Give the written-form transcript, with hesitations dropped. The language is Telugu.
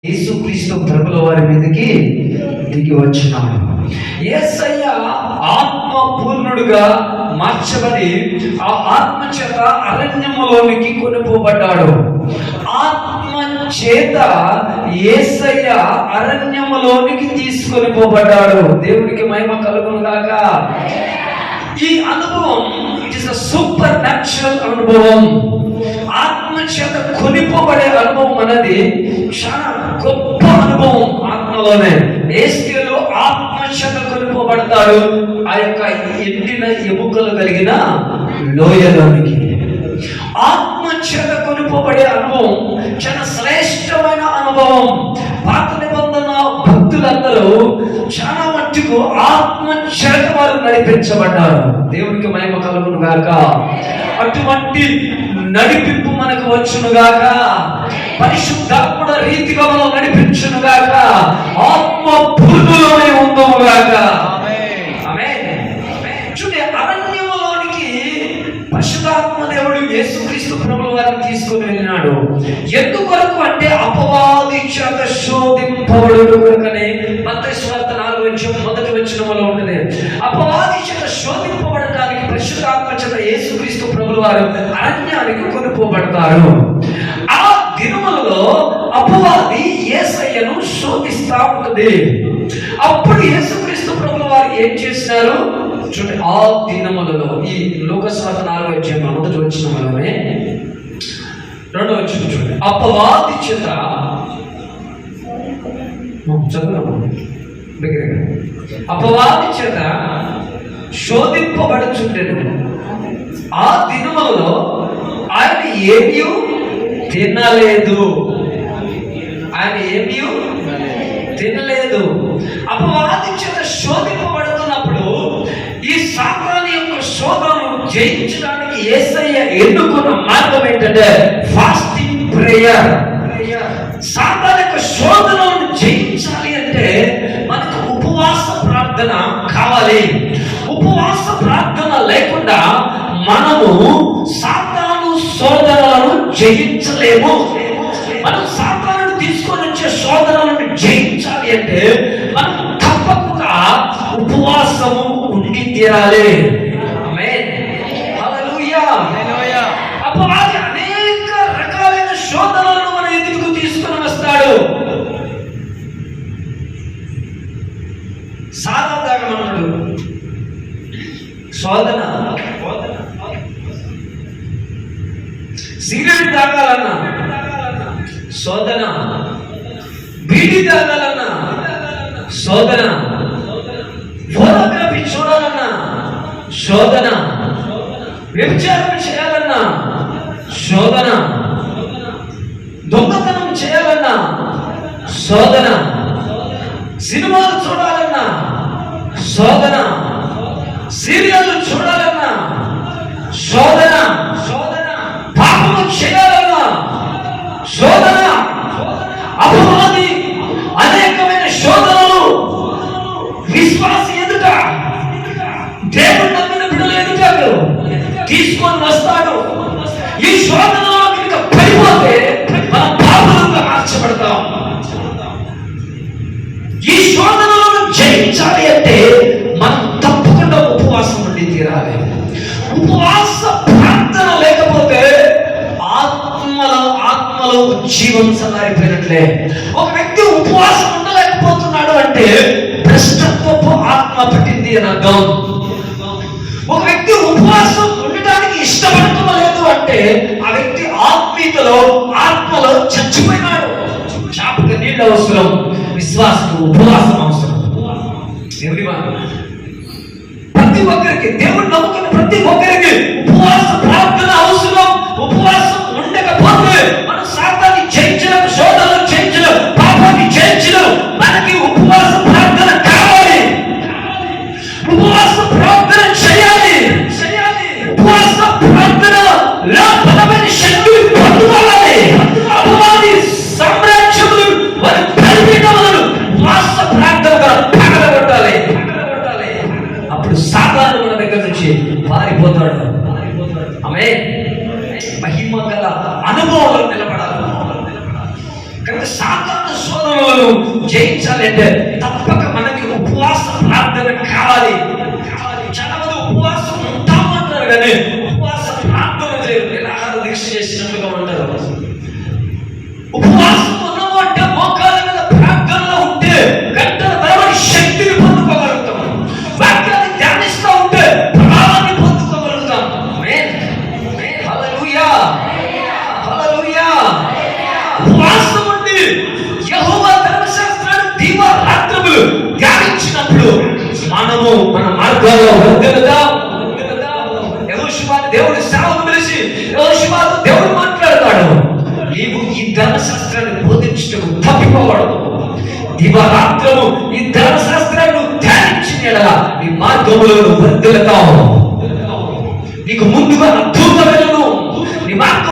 యేసుక్రీస్తు ప్రభుల వారి మీదకి దిగి వచ్చినాడు. యేసయ్య ఆత్మ పూర్ణుడుగా మార్చబడి ఆ ఆత్మ చేత అరణ్యములోనికి కొనుపోబడ్డాడు. ఆత్మ చేత యేసయ్య అరణ్యములోనికి తీసుకొని పోబడ్డాడు. దేవునికి మహిమ కలుగును గాక. ఈ అనుభవం it is a super natural అనుభవం. ఆత్మ చేత కొనిపోబడే అనుభవం అనేది చాలా గొప్ప అనుభవం. ఆత్మలోనే యేసులో ఆత్మ చేత కొనిపోబడతాడు ఆ యొక్క ఎండిన ఎముకలు కలిగిన లోయలోనికి. ఆత్మ చేత కొనిపోబడే అనుభవం చాలా శ్రేష్టమైన అనుభవం. పాత నిబంధన భక్తులందరూ చాలా మట్టుకు ఆత్మ చేత వారు నడిపించబడ్డారు. దేవునికి మహిమ కలుగును గాక. అటువంటి నడిపింపు మనకు వచ్చును గాక. పరిశుద్ధాత్మ రీతిగా మనం నడిపించును గాక. ఆత్మ పూర్ణులమై ఉందము గాక. చూడండి, అరణ్యములోనికి పరిశుద్ధాత్మ దేవుడు యేసుక్రీస్తు ప్రభుల వారిని తీసుకుని వెళ్ళినాడు. ఎందుకొరకు అంటే అపవాది చేత శోధింపబడుట కొరకనే. మత్తయి సువార్త 4:1 ఉంటుంది. అపవాది చేత శోధింపబడటానికి పరిశుద్ధాత్మ చేత యేసుక్రీస్తు ప్రభుల వారు అరణ్యానికి కొనుపోబడతారు. ఆ దినములలో అపవాది యేసయ్యను శోధిస్తా ఉంటుంది. అప్పుడు యేసుక్రీస్తు ప్రభుల వారు ఏం చేసినారు చూడండి. ఆ దినములలో ఈ లోకస్వార్త 4:1 రెండవ వచనం చూడండి. అపవాది చేత అపవాది చేత శోధింపబడుచుండెను. ఆ దినములలో ఆయన ఏమీ తినలేదు. అపవాది చేత శోధింపబడుతున్నప్పుడు ఈ సాతాను యొక్క శోధనను జయించడానికి యేసయ్య ఎన్నుకున్న మార్గం ఏంటంటే ఫాస్టింగ్ ప్రేయర్. సాతాను యొక్క శోధనను జయించాలి అంటే మనకు ఉపవాస ప్రార్థన కావాలి. ఉపవాస ప్రార్థన లేకుండా మనము సాతాను శోధనలను జయించలేము. మనం సాతాను తీసుకొని వచ్చే శోధనలను జయించాలి అంటే మనం తప్పకుండా ఉపవాసము ఉండి తీరాలి. ఆమేన్, హల్లెలూయా. అపవాది అనేక రకాలైన శోధనలను మన ఎదురుకు తీసుకొని వస్తాడు. సారా తాగమన్నాడు, శోధన. సిగరెట్ తాగాలన్నా శోధన. బీడీ తాగాలన్నా శోధన. ఫోటోగ్రఫీ చూడాలన్నా శోధన. వ్యభిచారం చేయాలన్నా శోధన. దొంగతనం చేయాలన్నా శోధన. సినిమాలు చూడాలన్నా శోధన. సీరియల్ చూడాలన్నా శోధన. పాపము చేయాలన్నా శోధన. అపవాది అనేకమైన శోధనలు విశ్వాసి ఎదుట, దేవుడు నమ్మిన బిడ్డల ఎదుట తీసుకొని వస్తాడు. ఈ శోధనలో కనుక పడిపోతే మనం పాపులుగా మార్చబడతాం. ఈ శోధనలను జయించాలి అంటే మనం తప్పకుండా ఉపవాసం ఉండి తీరాలి. ఉపవాస ప్రార్థన లేకపోతే ఆత్మలో జీవం సలారిపోయినట్లే. ఒక వ్యక్తి ఉపవాసం ఉండలేకపోతున్నాడు అంటే భ్రష్టత్వపు ఆత్మ పట్టింది అని అర్థం. ఒక వ్యక్తి ఉపవాసం ఉండడానికి ఇష్టపడలేదు అంటే ఆ వ్యక్తి ఆత్మలో చచ్చిపోయినాడు. చాపక నీళ్ళు అవసరం, విశ్వాసం ఉపవాసం అవసరం. ప్రతి ఒక్కరికి, దేవుడు నమ్ముకున్న ప్రతి ఒక్కరికి ఉపవాస ప్రార్థన అవసరం. ఉపవాసం ఉండకపోతే మనం సాతాన్ని జయించడం, శోధనలు జయించడం, పాపాన్ని జయించడం. మనకి ఉపవాస ప్రార్థన కావాలి. ఉపవాస ప్రార్థన చేయాలి. ఉపవాస ప్రార్థన బలమైన శక్తి పొందుకోవాలి. అపవాది సామ్రాజ్యములు వారి పరిమితములను ఉపవాస ప్రార్థనగా పగలగొట్టాలి. అప్పుడు సాతాను మన దగ్గర నుంచి పారిపోతాడు. ఆమేన్. మహిమ గల అనుభవాలు నిలబడాలి. కనుక సాతాను శోధనలను జయించాలంటే తప్పక మనకి ఉపవాస ప్రార్థన కావాలి. చాలా మంది ఉపవాసం ఉంటామంటారు కానీ ఉపవాస ప్రార్థన చేయరు. నిరాహార దీక్ష చేసినట్లుగా ఉంటారు. ఉపవాసం ఉన్నమంటే మోకాళ్ళ మీద ప్రార్థనలో ఉంటే గంటల తరబడి శక్తిని పొందుకోగలుగుతాం. వాక్యాన్ని ధ్యానిస్తూ ఉంటే ప్రభావాన్ని పొందుకోగలుగుతాం. హల్లెలూయా, హల్లెలూయా. ఉపవాసం ఉండి యెహోవా ధర్మశాస్త్రాన్ని దివారాత్రములు ధ్యానించినప్పుడు మనము మన మార్గాల్లో వర్ధిల్లుదాం. యెహోషువను దేవుడు సేవకు పిలిచి యెహోషువతో దేవుడు మాట్లాడతాడు, నీవు ఈ ధర్మశాస్త్రాన్ని బోధించటకు తప్పిపోవడము. దివారాత్రము ఈ ధర్మశాస్త్రాన్ని ధ్యానించిన యెడల నీ మార్గములో వర్ధిల్లుతావు. నీకు ముందుగా నా దూత వెళ్ళును, నీ మార్గం